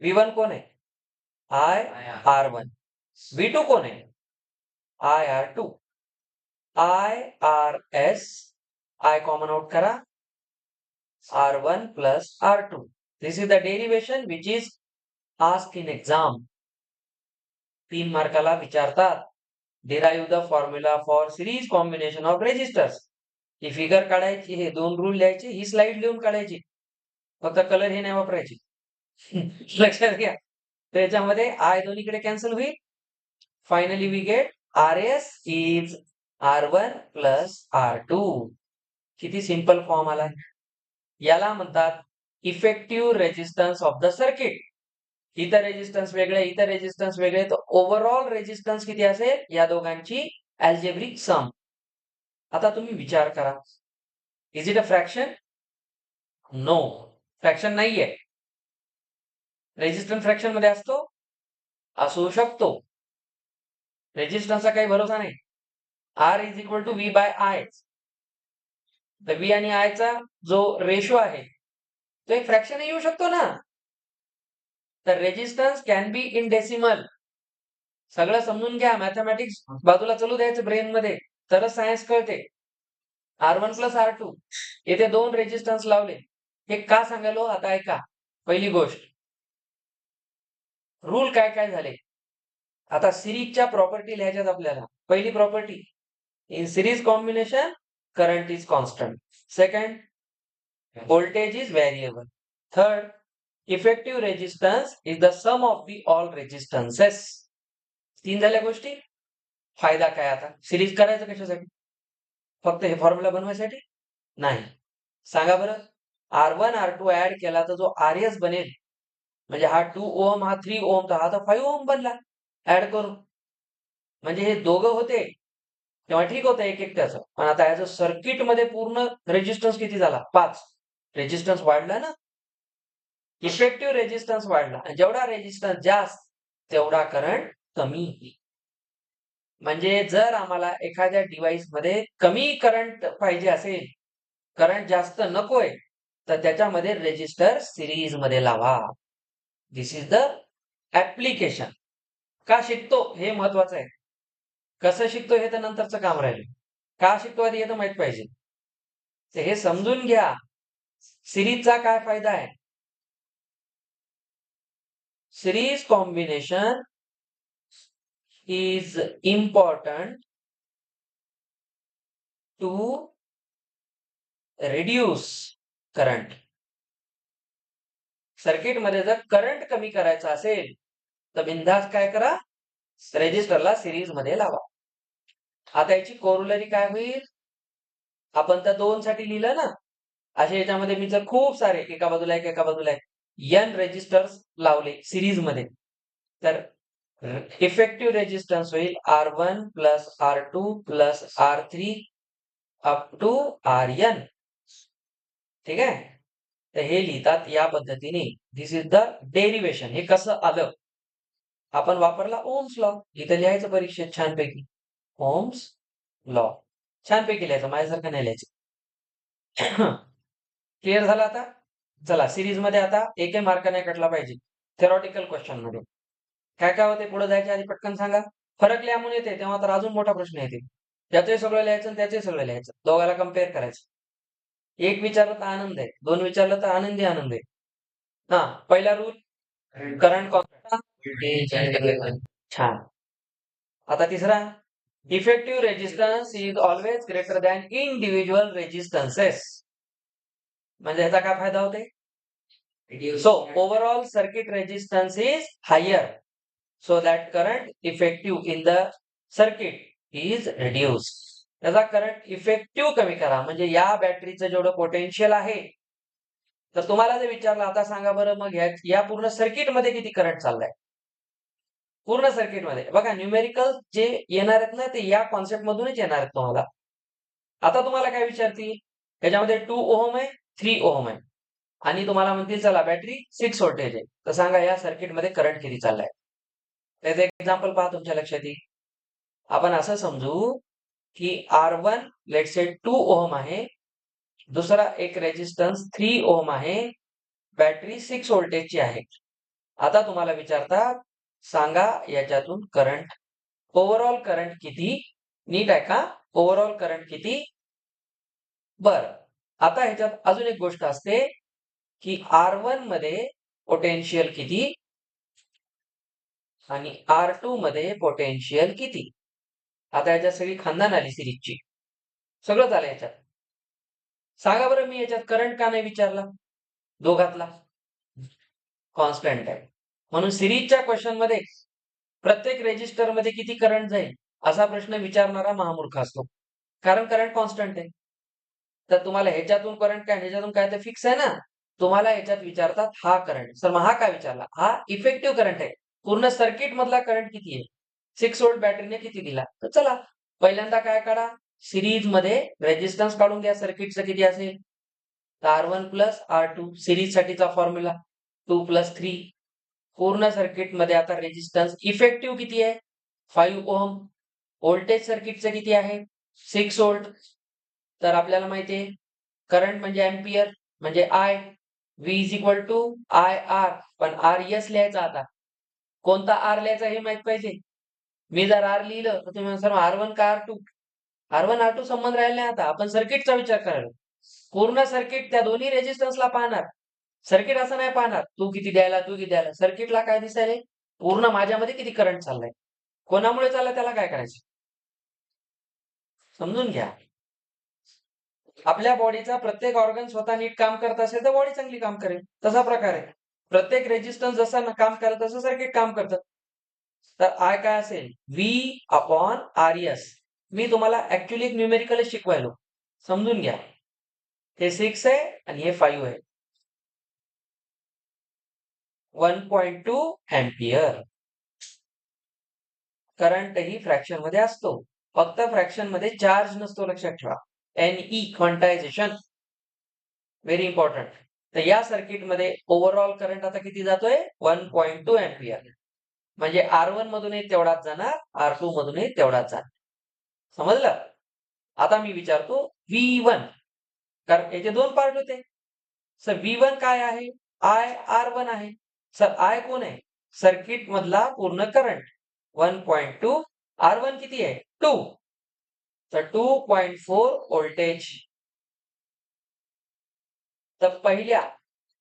V1 कोण आहे? IR1. V2 कोण आहे? IR2. IRS, I common out करा, R1 plus R2. This is the derivation which is asked in exam. 3 मार्काला विचारतात. Derive the formula for series combination of resistors. He figure काढायची, हे 2 रूल लिहायचे, ही slide लिहून काढायची. फक्त कलर हे नाही वापरायची. लक्षात घ्या. त्याच्यामध्ये आय दोन्हीकडे कॅन्सल होईल. Finally we get RS is R1 plus R2. किती सिंपल फॉर्म आला. याला म्हणतात effective resistance of the circuit. इथं रेजिस्टन्स वेगळे, इथं रेजिस्टन्स वेगळे, तर ओव्हरऑल रेजिस्टन्स किती असेल या दोघांची अल्जेब्रिक सम. आता तुम्ही विचार करा, is it a fraction? No, fraction नाहीये. रेजिस्टन्स फ्रॅक्शन मध्ये असतो, असू शकतो. रेजिस्टन्सचा काही भरोसा नाही. R is equal to V by I. तर V आणि I चा जो रेशो आहे तो एक फ्रॅक्शन येऊ शकतो ना. तर resistance can be in decimal. सगळं समजून घ्या. मॅथमॅटिक्स बाजूला चालू द्यायचं ब्रेन मध्ये, तरच सायन्स कळते. R1 प्लस R2 येथे 2 रेजिस्टन्स लावले. हे का सांगालो आता ऐका. पहिली गोष्ट, रूल काय काय झाले. आता सिरीजच्या प्रॉपर्टी लिहायच्यात आपल्याला. पहिली property, in series combination current is constant. Second, voltage is variable. Third, effective resistance is the sum of the all resistances. 3 झाल्या गोष्टी. फायदा काय आता? सिरीज करायचं कशासाठी? फक्त हे फॉर्म्युला बनवायसाठी नाही. सांगा बरं, R1 R2 ऍड केला तर जो RS बनेल, म्हणजे हा 2 ओहम, हा 3 ओहम, तर हा तर 5 ओहम बनला ऍड करून. म्हणजे हे दोघं होते तेव्हा ठीक होतं एक एकट्याचं, पण आता ऍज अ सर्किट मध्ये पूर्ण रेजिस्टन्स किती झाला? 5. रेजिस्टन्स वाढला ना, इफेक्टिव्ह रेजिस्टन्स वाढला. आणि जेवढा रेजिस्टन्स जास्त तेवढा करंट कमी. म्हणजे जर आम्हाला एखाद्या डिव्हाइस मध्ये कमी करंट पाहिजे असेल, करंट जास्त नकोय, तर त्याच्यामध्ये रेजिस्टर सिरीज मध्ये लावा. दिस इज द ऍप्लिकेशन. का शिकतो हे महत्वाचं आहे. कसं शिकतो हे तर नंतरचं काम राहील. का शिकतो आधी हे तर माहित पाहिजे. तर हे समजून घ्या, सिरीजचा काय फायदा आहे. Series combination is important to reduce current. Circuit मध्ये जर करंट कमी करायचा असेल तर बिनधास्त काय करा, रेजिस्टरला सिरीज मध्ये लावा. आता याची कोरोलरी काय होईल? आपण तर 2 साठी लिहिलं ना. अशा याच्यामध्ये मी जर खूप सारे एका बाजूला एक, एका बाजूला एक N रेजिस्टर्स लावले सिरीज मध्ये, तर इफेक्टिव्ह रेजिस्टन्स होईल R1 plus R2 plus R3 up to RN. ठीक आहे. तर हे लिहितात या पद्धतीने. This is the derivation. हे कसं आलं? आपण वापरला ओम्स लॉ. इथं लिहायचं परीक्षेत छानपैकी ओम्स लॉ. छानपैकी लिहायचं, माझ्यासारखं नाही लिहायचं. क्लिअर झालं आता? चला, सिरीज मध्ये आता एकही मार्क नाही कटला पाहिजे. थेरॉटिकल क्वेश्चन मध्ये काय काय होते पुढे जायच्या आधी पटकन सांगा. फरक लिहा म्हणून येते तेव्हा तर अजून मोठा प्रश्न येते. त्याचंही सगळं लिहायचं आणि त्याचंही सगळं लिहायचं. दोघाला कम्पेअर करायचं. एक विचारलं तर आनंद आहे, 2 विचारलं तर आनंदी आनंद आहे. हा, पहिला रूल करंट कॉन्स्टंट. छान. आता तिसरा, effective resistance is always greater than individual resistances. म्हणजे याचा काय फायदा होते? So overall circuit resistance is higher, so that current effective in the circuit is reduced. त्याचा करंट इफेक्टिव्ह कमी करा. म्हणजे या बॅटरीचं जेवढं पोटेन्शियल आहे, तर तुम्हाला जर विचारलं आता सांगा बरं मग या पूर्ण सर्किट मध्ये किती करंट चाललाय? पूर्ण सर्किट मध्ये बघा, न्यूमेरिकल जे येणार आहेत ना, ते या कॉन्सेप्ट मधूनच येणार आहेत तुम्हाला. आता तुम्हाला काय विचारतील, त्याच्यामध्ये 2 ओहम आहे, 3 ओहम आहे, आणि तुम्हाला म्हणतील चला बॅटरी 6 व्होल्टेज आहे, तर सांगा या सर्किट मध्ये करंट किती चाललाय? त्याचं एक्झाम्पल पहा, तुमच्या लक्षात येईल. आपण असं समजू की R1 लेट्स से 2 ओहम आहे, दुसरा एक रेजिस्टन्स 3 ओहम आहे, बॅटरी 6 व्होल्टेजची आहे. आता तुम्हाला विचारतात, सांगा याच्यातून करंट, ओव्हरऑल करंट किती? नीट आहे का? ओव्हरऑल करंट किती? बर, आता ह्याच्यात अजून एक गोष्ट असते की R1 मध्ये पोटेन्शियल किती आणि R2 मध्ये पोटेन्शियल किती. आता याच्यात सगळी खानदान आली सिरीजची, सगळं झालं याच्यात. सांगा बरं, मी याच्यात करंट का नाही विचारला? दोघातला कॉन्स्टंट आहे, म्हणून सिरीजच्या क्वेश्चन मध्ये प्रत्येक रेजिस्टर मध्ये किती करंट जाईल असा प्रश्न विचारणारा महामूर्ख असतो, कारण करंट कॉन्स्टंट आहे. तर तुम्हाला ह्याच्यातून करंट काय, ह्याच्यातून काय, तर फिक्स आहे ना. तुम्हाला ह्याच्यात विचारतात हा करंट, सर मग हा काय विचारला? हा इफेक्टिव्ह करंट आहे, पूर्ण सर्किट मधला करंट किती आहे, 6 व्होल्ट बॅटरीने किती दिला. तर चला पहिल्यांदा काय काढा, सिरीज मध्ये रेजिस्टन्स काढून घ्या सर्किटचं किती असेल. R1 प्लस R2 सिरीज साठीचा फॉर्म्युला 2 प्लस 3. पूर्ण सर्किट मध्ये आता रेजिस्टन्स इफेक्टिव्ह किती आहे, 5 ओहम. व्होल्टेज सर्किटचं किती आहे, 6 व्होल्ट. तर आपल्याला माहिती आहे करंट म्हणजे एम्पियर म्हणजे I, V is equal to I R. पण आर एस लिहायचा, आता कोणता आर लिहायचा हे माहित पाहिजे. मी जर आर लिहिलं तर तुम्ही सर R1 का R2? R1 R2 संबंध राहिला नाही, आता आपण सर्किटचा विचार करायला. पूर्ण सर्किट त्या दोन्ही रेजिस्टन्सला पाहणार, सर्किट असं नाही पाहणार तू किती द्यायला तू किती द्यायला. सर्किटला काय दिसायला, पूर्ण माझ्यामध्ये किती करंट चाललाय, कोणामुळे चाललाय त्याला काय करायचं समजून घ्या. आपल्या बॉडीचा प्रत्येक ऑर्गन स्वतः नीट काम करत असेल तर बॉडी चांगली काम करेल, तसा प्रकार आहे. प्रत्येक रेजिस्टन्स जसा काम करत तसं सर्किट काम करतं. तर आय काय असेल, व्ही अपॉन आर एस. मी तुम्हाला ऍक्च्युली एक न्यूमेरिकल शिकवायलो, समजून घ्या. हे 6 आहे आणि हे 5 आहे. 1.2 एम्पियर. करंट ही फ्रॅक्शन मध्ये असतो, फक्त फ्रॅक्शन मध्ये चार्ज नसतो, लक्षात ठेवा. NE quantization, very important. तर या सर्किट मध्ये ओव्हरऑल करंट आता किती जातोय, 1.2 एम्पियर. म्हणजे R1 मधूनही तेवढाच जाणार, R2 मधूनही तेवढाच जाणार. समजलं? आता मी विचारतो V1, कारण याचे दोन पार्ट होते. सर V1 काय आहे, आय R1 आहे. सर आय कोण आहे, सर्किट मधला पूर्ण करंट 1.2. R1 किती आहे, 2. तर 2.4 व्होल्टेज. तर पहिल्या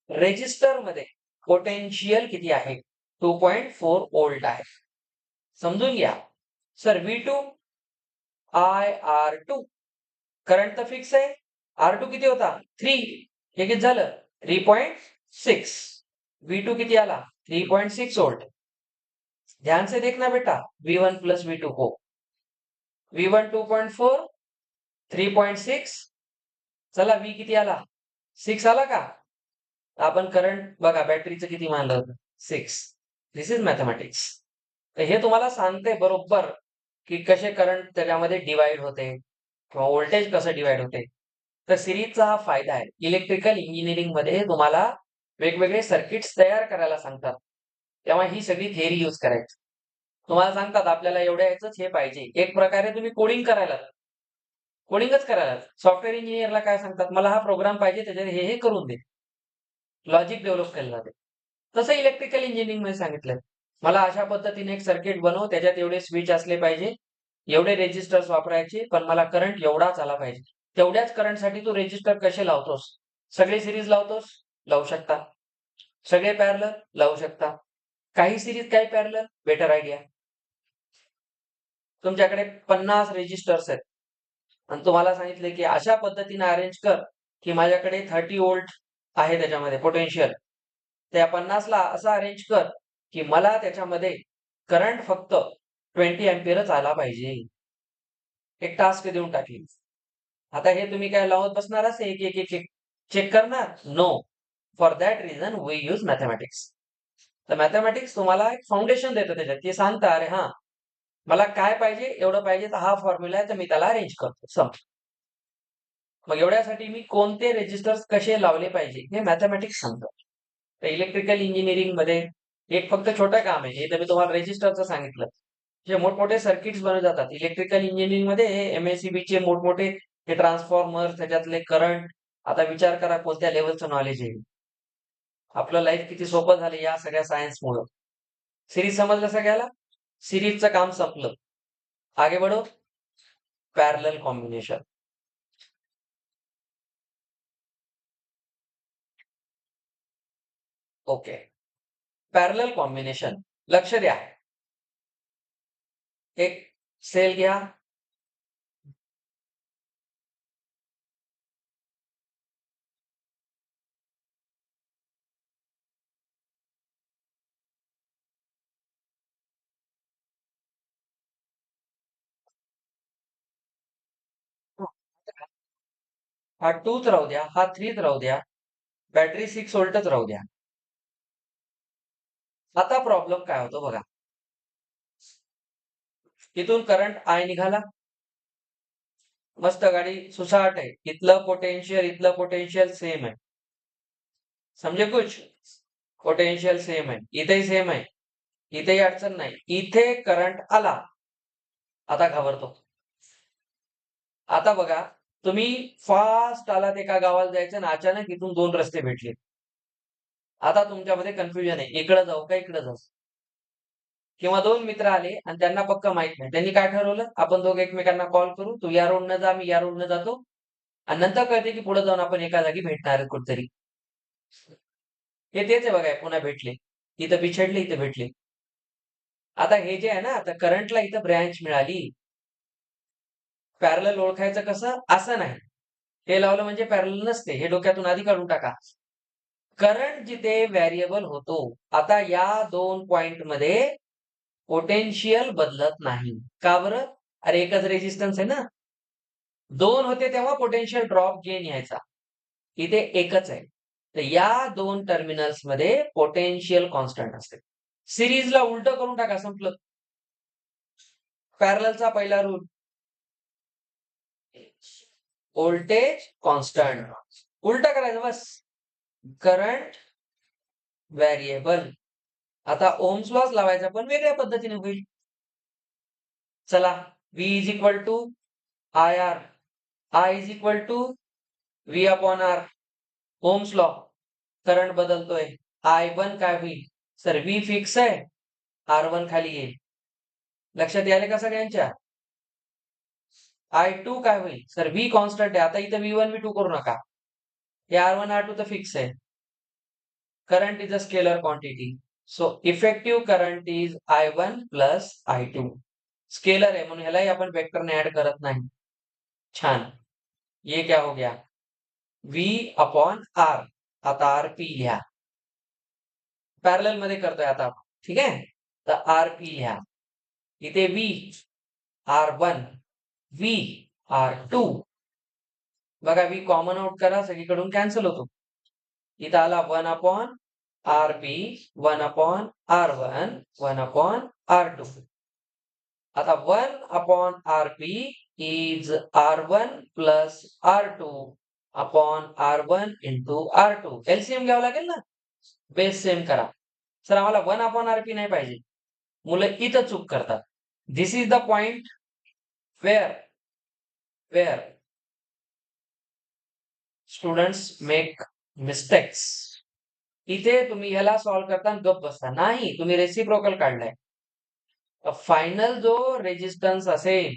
रेजिस्टर मध्ये पोटेन्शियल किती आहे, 2.4 व्होल्ट आहे. समजून घ्या. सर V2 IR2, करंट तर फिक्स आहे. R2 किती होता, 3. हे किती झालं, 3.6. V2 किती आला, 3.6 व्होल्ट. ध्यान से देखना बेटा, V1 प्लस V2 को. V1 2.4, 3.6. चला V किती आला, 6 आला का. आपण करंट बघा बॅटरीचं किती मानलं होतं, 6. दिस इज मॅथमॅटिक्स. तर हे तुम्हाला सांगते बरोबर की कसे करंट त्याच्यामध्ये डिवाइड होते किंवा व्होल्टेज कसं डिवाइड होते. तर सिरीजचा हा फायदा आहे. इलेक्ट्रिकल इंजिनिअरिंग मध्ये तुम्हाला वेगवेगळे सर्किट्स तयार करायला सांगतात, तेव्हा ही सगळी थिअरी यूज करायची. तुम्हाला सांगतात आपल्याला एवढ्या याच हे पाहिजे, एक प्रकारे तुम्ही कोडिंगच करायला. सॉफ्टवेअर इंजिनिअरला काय सांगतात, मला हा प्रोग्राम पाहिजे, त्याच्यात हे करून दे, लॉजिक डेव्हलप केलं जाते. तसं इलेक्ट्रिकल इंजिनिअरिंग मध्ये सांगितलं, मला अशा पद्धतीने एक सर्किट बनव, त्याच्यात एवढे स्विच असले पाहिजे, एवढे रेजिस्टर्स वापरायचे, पण मला करंट एवढाच आला पाहिजे. तेवढ्याच करंटसाठी तू रेजिस्टर कसे लावतोस, सगळे सिरीज लावतोस, लावू शकता. सगळे पॅरलल लावू शकता. काही सिरीज काही पॅरलल, बेटर आयडिया. तुमच्याकडे 50 रेजिस्टर्स आहेत आणि तुम्हाला सांगितले की अशा पद्धतीने अरेंज कर की माझ्याकडे 30 व्होल्ट आहे त्याच्यामध्ये पोटेन्शियल. त्या 50 ला असं अरेंज कर की मला त्याच्यामध्ये करंट फक्त 20 एम्पियरच आला पाहिजे. एक टास्क देऊन टाकली. आता हे तुम्ही काय लावत बसणार, असे एक एक एक चेक करणार, no. For that reason we use mathematics. तर मॅथमॅटिक्स तुम्हाला एक फाउंडेशन देतं, त्याच्यात ते सांगता, अरे हा मला काय पाहिजे, एवढं पाहिजे, तर हा फॉर्म्युला आहे, तर मी त्याला अरेंज करतो. मग एवढ्यासाठी मी कोणते रेजिस्टर्स कसे लावले पाहिजे हे मॅथमॅटिक्स सांगतो. तर इलेक्ट्रिकल इंजिनिअरिंग मध्ये एक फक्त छोटं काम आहे, हे तर मी तुम्हाला रेजिस्टरचं सांगितलं. जे मोठमोठे सर्किट्स बनवले जातात इलेक्ट्रिकल इंजिनिअरिंग मध्ये, MSCB चे मोठमोठे हे ट्रान्सफॉर्मर, त्याच्यातले करंट. आता विचार करा कोणत्या लेवलचं नॉलेज आहे. आपलं लाईफ किती सोपं झालं या सगळ्या सायन्समुळं. सिरीज समजलं सगळ्याला? सिरीजचं काम संपलं. आगे बढ़ो. Parallel combination. Okay. Parallel combination. लक्ष द्या. एक सेल घ्या. हा 2च राहू द्या, हा 3च राहू द्या, बॅटरी 6 व्होल्टच राहू द्या. आता प्रॉब्लेम काय होतो बघा. इथून करंट आय निघाला. मस्त गाडी सुसाट आहे. इथलं पोटेन्शियल सेम आहे. समजे कुछ? पोटेन्शियल सेम आहे. इथेही सेम आहे. इथेही अडचण नाही. इथे करंट आला. आता घाबरतो. आता बघा, तुम्ही फास्ट आलात एका गावाला जायचं आणि अचानक इथून 2 रस्ते भेटले. आता तुमच्यामध्ये कन्फ्युजन आहे. इकडं जाऊ का इकडं जाऊ? किंवा 2 मित्र आले आणि त्यांना पक्क माहित नाही. त्यांनी काय ठरवलं? आपण दोघं एकमेकांना कॉल करू. तू या रोडनं जा, मी या रोडनं जातो. आणि नंतर कळते की पुढे जाऊन आपण एका जागी भेटणार आहे कुठेतरी. हे तेच आहे बघा, पुन्हा भेटले. इथं बिछडले, इथं भेटले. आता हे जे आहे ना, आता करंटला इथं ब्रँच मिळाली. पॅरलल ओळखायचं कसं? असं नाही. हे लावलं म्हणजे पॅरलल नसते. हे डोक्यातून आधी काढून टाका. करंट जिथे व्हेरिएबल होतो, आता या 2 पॉइंटमध्ये पोटेन्शियल बदलत नाही. का बरं? अरे एकच रेजिस्टन्स आहे ना. 2 होते तेव्हा पोटेन्शियल ड्रॉप गेन यायचा. इथे एकच आहे. तर या 2 टर्मिनल्स मध्ये पोटेन्शियल कॉन्स्टंट असते. सिरीजला उलट करून टाका, संपलं. पॅरललचा पहिला रूल, व्होल्टेज कॉन्स्टंट. उलट करायचं बस. Current variable. आता ओम्स लॉज लावायचा पण वेगळ्या पद्धतीने होईल. चला, V is equal to IR. I is equal to V upon R. Ohm's law. Current बदलतोय. I1 काय होईल? सर V फिक्स आहे, R1 खाली येईल. लक्षात यायला का सगळ्यांच्या? I2 काय होईल? सर V कॉन्स्टंट आहे. आता इथं V1 V2 करू नका. हे R1 R2 तर फिक्स आहे. Current is a scalar quantity. So effective current is I1 plus I2. Scalar आहे म्हणून ह्यालाही आपण वेक्टरने ऍड करत नाही. छान. ये क्या हो गया? V upon R. आता RP लिहा. पॅरलल मध्ये करतोय आता आपण. ठीक आहे? तर RP लिहा. इथे V R1 V R2. बघा V कॉमन आउट करा, सगळीकडून कॅन्सल होतो. इथं आला 1 upon RP, 1 upon R1, 1 upon R2. आता 1 upon RP is R1 plus R2 upon R1 into R2. LCM घ्यावं लागेल ना. बेस सेम करा. सर आम्हाला 1 अपॉन RP नाही पाहिजे. मुलं इथं चूक करतात. This is the point where students make mistakes. इथे तुम्ही ह्याला सॉल्व्ह करताना गप बसता नाही, तुम्ही रेसिप्रोकल काढलाय. फायनल जो रेजिस्टन्स असेल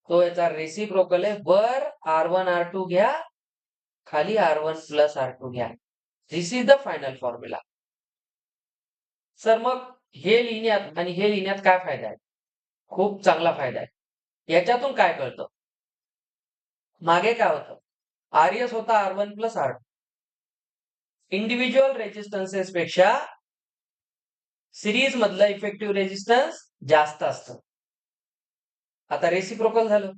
तो याचा रेसिप्रोकल आहे. वर R1 R2 घ्या, खाली R1 प्लस R2 घ्या. This is the final formula. Sir मग हे लिहिण्यात आणि हे लिहिण्यात काय फायदा आहे? खूप चांगला फायदा आहे. याच्यातून काय कळतं? मागे काय होतं? RS होता R1 प्लस R2. इंडिव्हिज्युअल रेजिस्टन्सेस पेक्षा सिरीज मधलं इफेक्टिव्ह रेजिस्टन्स जास्त असतं. आता रेसिप्रोकल झालं.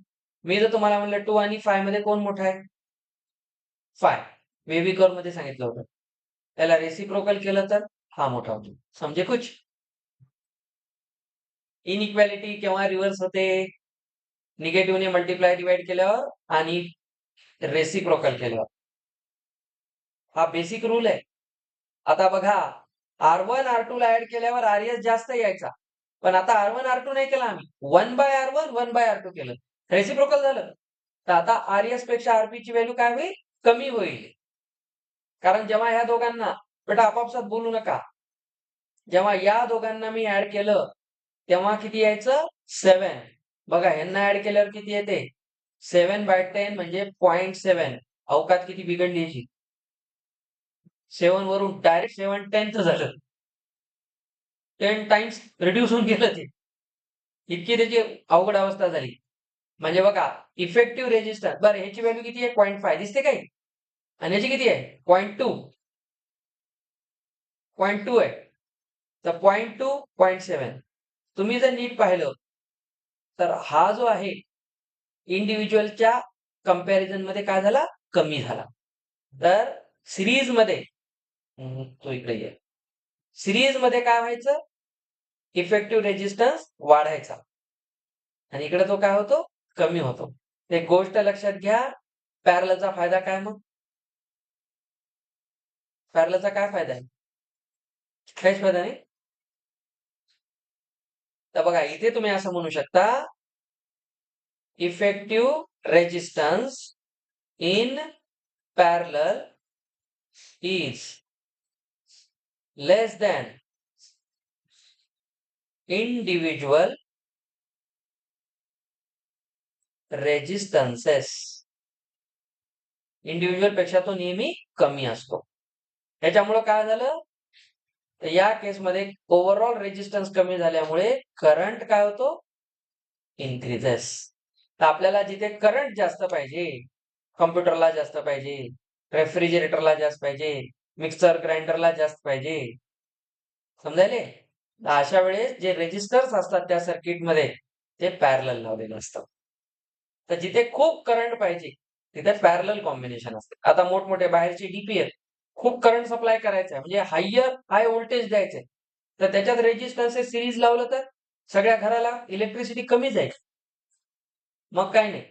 मी जर तुम्हाला म्हणलं 2 आणि 5 मध्ये कोण मोठा आहे? 5. वेव्ही कर्व मध्ये सांगितलं होतं. त्याला रेसिप्रोकल केलं तर हा मोठा होतो. समजे कुछ? इनइक्वॅलिटी केव्हा रिव्हर्स होते? निगेटिव्हने मल्टिप्लाय डिवाइड केल्यावर आणि रेसिप्रोकल केल्यावर. हा बेसिक रूल आहे. आता बघा, R1 R2 ला ऍड केल्यावर RS जास्त यायचा, पण आता R1 R2 नाही केला आम्ही, 1/R1 1/R2 केलं, रेसिप्रोकल झालं. तर आता RS पेक्षा RP ची व्हॅल्यू काय होईल, कमी होईल. कारण जेव्हा ह्या दोघांना, बेटा आपापसात बोलू नका, जेव्हा या दोघांना मी ऍड केलं तेव्हा किती यायचं, 7. बघा ह्यांना ऍड केल्यावर किती येते, 7/10 म्हणजे 0.7. अवकात किती बिघडली याची, 7 वरून डायरेक्ट 7/10 झालं, 10 टाइम्स रिड्यूस होऊन गेलं ते, इतकी त्याची अवघड अवस्था झाली. म्हणजे बघा इफेक्टिव्ह रेजिस्टन्स, बरं ह्याची व्हॅल्यू किती आहे, 0.5 दिसते काही, आणि याची किती आहे, 0.2 आहे. तर 0.2 0.7. तुम्ही जर नीट पाहिलं तर हा जो आहे इंडिव्हिज्युअलच्या कंपॅरिझन मध्ये काय झाला, कमी झाला. तर सिरीज मध्ये, तो इकडे ये, सिरीज मध्ये काय व्हायचं, इफेक्टिव्ह रेजिस्टन्स वाढायचा आणि इकडे तो काय होतो, कमी होतो. एक गोष्ट लक्षात घ्या, पॅरललचा फायदा काय, मग पॅरललचा काय फायदा आहे, काहीच फायदा नाही. तर बघा इथे तुम्ही असं म्हणू शकता, effective resistance in parallel is less than individual resistances. Individual पेक्षा तो नेहमी कमी असतो. त्याच्यामुळे काय झालं, तर या केसमध्ये ओव्हरऑल रेजिस्टन्स कमी झाल्यामुळे करंट काय होतो, इन्क्रीजेस. तर आपल्याला जिथे करंट जास्त पाहिजे, कॉम्प्युटरला जास्त पाहिजे, रेफ्रिजरेटरला जास्त पाहिजे, मिक्सर ग्राइंडरला जास्त पाहिजे, समजायले. अशा वेळेस जे रेजिस्टर्स असतात त्या सर्किटमध्ये ते पॅरलल लावलेले असतात. तर जिथे खूप करंट पाहिजे तिथे पॅरलल कॉम्बिनेशन असते. आता मोठमोठे बाहेरचे डीपी आहेत, खूप करंट सप्लाय करायचा आहे, म्हणजे हाय व्होल्टेज द्यायचंय, तर त्याच्यात रेजिस्टन्स सिरीज लावलं तर सगळ्या घराला इलेक्ट्रिसिटी कमी जाईल. मग काय नाही,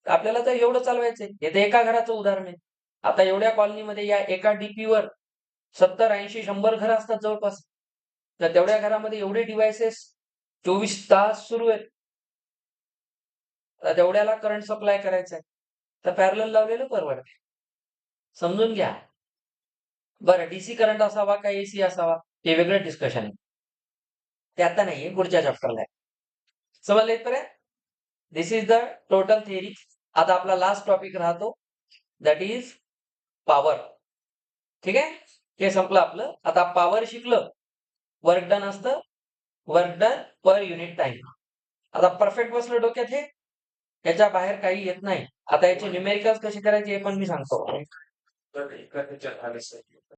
आपल्याला तर एवढं चालवायचंय. हे तर एका घराचं उदाहरण आहे. आता एवढ्या कॉलनीमध्ये या एका डीपीवर 70 80 100 घरं असतात जवळपास. तर तेवढ्या घरामध्ये एवढे डिव्हाइसेस 24 तास सुरू आहेत. तर तेवढ्याला करंट सप्लाय करायचा आहे, तर पॅरलल लावलेलं परवडते. समजून घ्या. बरं, डीसी करंट असावा का एसी असावा हे वेगळं डिस्कशन आहे, ते आता नाहीये, पुढच्या चॅप्टरला आहे. समजलं इथपर्यंत. दिस इज द टोटल थिअरी. आता आपला लास्ट टॉपिक राहतो, दॅट इज पॉवर. ठीक आहे, हे संपलं आपलं. आता पॉवर शिकलं, वर्क डन असतं, work done per unit time. आता परफेक्ट बसलं डोक्यात हे, याच्या बाहेर काही येत नाही. आता याचे न्यूमेरिकल्स कसे करायचे हे पण मी सांगतो.